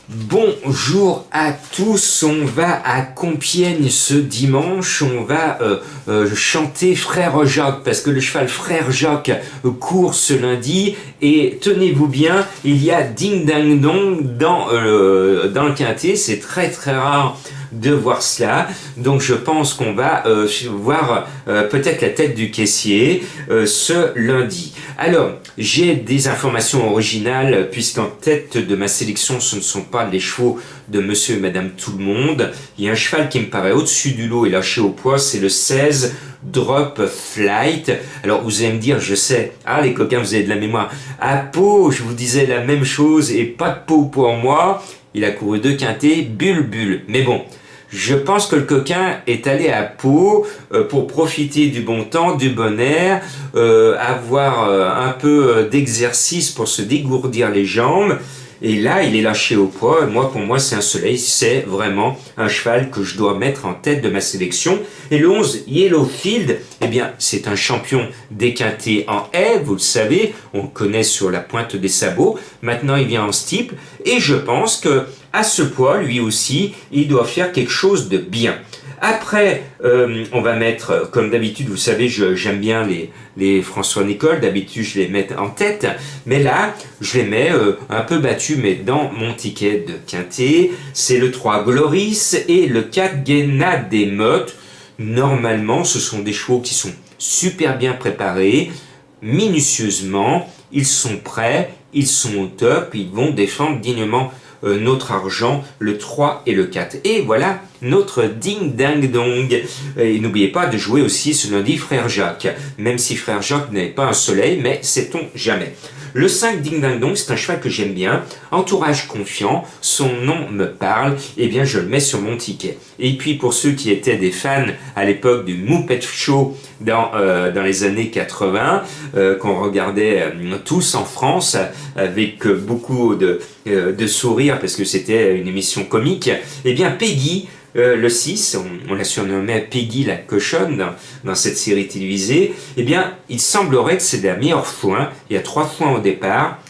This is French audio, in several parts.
Bonjour à tous, on va à Compiègne ce dimanche, on va chanter Frère Jacques, parce que le cheval Frère Jacques court ce lundi, et tenez-vous bien, il y a Ding Dang Dong dans le quintet, c'est très rare de voir cela, donc je pense qu'on va voir peut-être la tête du caissier ce lundi. Alors, j'ai des informations originales, puisqu'en tête de ma sélection, ce ne sont pas les chevaux de monsieur et madame tout le monde. Il y a un cheval qui me paraît au-dessus du lot et lâché au poids, c'est le 16 Drop Flight. Alors vous allez me dire, je sais, les coquins, vous avez de la mémoire. À Pau, je vous disais la même chose et pas de Pau pour moi. Il a couru 2 quintets, Bulbul. Mais bon, je pense que le coquin est allé à Pau pour profiter du bon temps, du bon air, avoir un peu d'exercice pour se dégourdir les jambes. Et là, il est lâché au poids. Pour moi, c'est un soleil. C'est vraiment un cheval que je dois mettre en tête de ma sélection. Et le 11, Yellowfield, eh bien, c'est un champion des quintets en haie, vous le savez. On le connaît sur la pointe des sabots. Maintenant, il vient en steeple. Et je pense que à ce poids, lui aussi, il doit faire quelque chose de bien. Après, on va mettre, comme d'habitude, vous savez, j'aime bien les François Nicole, d'habitude je les mets en tête, mais là, je les mets un peu battus, mais dans mon ticket de quintet, c'est le 3 Gloris et le 4 Guéna des Mottes. Normalement, ce sont des chevaux qui sont super bien préparés, minutieusement, ils sont prêts, ils sont au top, ils vont défendre dignement notre argent, le 3 et le 4. Et voilà notre Ding Dang Dong. Et n'oubliez pas de jouer aussi ce lundi Frère Jacques, même si Frère Jacques n'est pas un soleil, mais sait-on jamais. Le 5 Ding Dang Dong, c'est un cheval que j'aime bien, entourage confiant, son nom me parle, et bien je le mets sur mon ticket. Et puis pour ceux qui étaient des fans à l'époque du Muppet Show dans les années 80, qu'on regardait tous en France avec beaucoup de sourires parce que c'était une émission comique, et bien Peggy, le 6, on la surnommait Peggy la cochonne dans cette série télévisée, eh bien, il semblerait que c'est la meilleure foin. Il y a 3 foins au départ,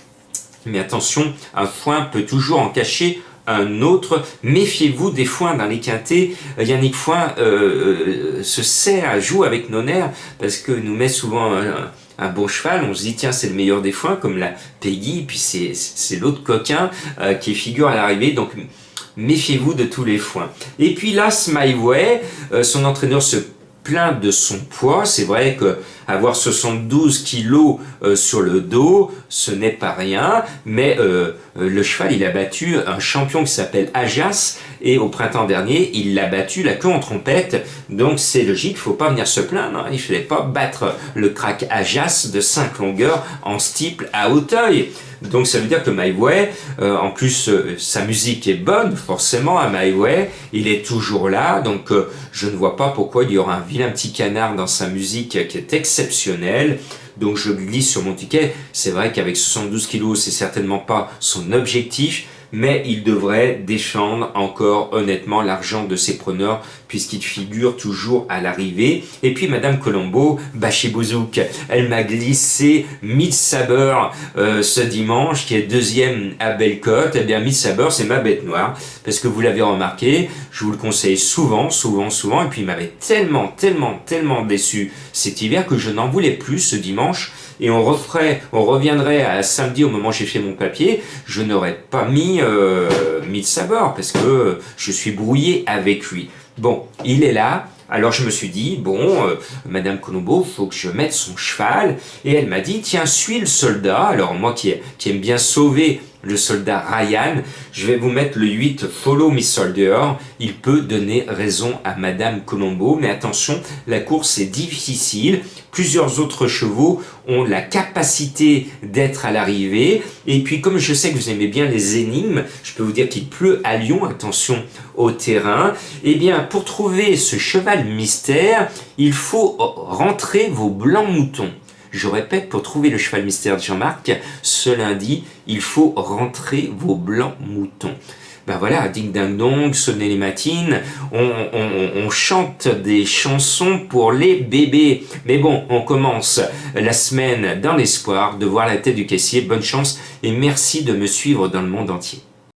mais attention, un foin peut toujours en cacher un autre. Méfiez-vous des foins dans les quintets. Yannick Foin se sert, joue avec nos nerfs, parce que nous met souvent un bon cheval, on se dit tiens c'est le meilleur des foins, comme la Peggy, puis c'est l'autre coquin qui figure à l'arrivée, donc méfiez-vous de tous les foins. Et puis là, Smileway, son entraîneur se plaint de son poids. C'est vrai que avoir 72 kilos sur le dos, ce n'est pas rien, mais le cheval, il a battu un champion qui s'appelle Ajas, et au printemps dernier, il l'a battu la queue en trompette, donc c'est logique, il ne faut pas venir se plaindre, hein. Il ne fallait pas battre le crack Ajas de 5 longueurs en steeple à Hauteuil. Donc ça veut dire que Smileway, en plus sa musique est bonne, forcément à Smileway, il est toujours là, donc je ne vois pas pourquoi il y aura un vilain petit canard dans sa musique qui est exceptionnelle. Donc je glisse sur mon ticket. C'est vrai qu'avec 72 kilos, c'est certainement pas son objectif, mais il devrait défendre encore honnêtement l'argent de ses preneurs, puisqu'il figure toujours à l'arrivée. Et puis Madame Colombo, Bachibouzouk, elle m'a glissé Midsabber ce dimanche, qui est 2e à Bellecote. Eh bien Midsabber, c'est ma bête noire, parce que vous l'avez remarqué, je vous le conseille souvent, et puis il m'avait tellement déçu cet hiver que je n'en voulais plus ce dimanche. Et on reviendrait à samedi au moment où j'ai fait mon papier, je n'aurais pas mis Midsabber parce que je suis brouillé avec lui. Bon, il est là. Alors je me suis dit, Madame Colombo, faut que je mette son cheval. Et elle m'a dit, tiens, suis le soldat. Alors moi qui aime bien sauver le soldat Ryan, je vais vous mettre le 8 Follow Me Soldier. Il peut donner raison à Madame Colombo, mais attention, la course est difficile. Plusieurs autres chevaux ont la capacité d'être à l'arrivée. Et puis comme je sais que vous aimez bien les énigmes, je peux vous dire qu'il pleut à Lyon, attention au terrain. Eh bien, pour trouver ce cheval mystère, il faut rentrer vos blancs moutons. Je répète, pour trouver le cheval mystère de Jean-Marc, ce lundi, il faut rentrer vos blancs moutons. Ben voilà, Ding Dang Dong, sonnez les matines, on chante des chansons pour les bébés. Mais bon, on commence la semaine dans l'espoir de voir la tête du caissier. Bonne chance et merci de me suivre dans le monde entier.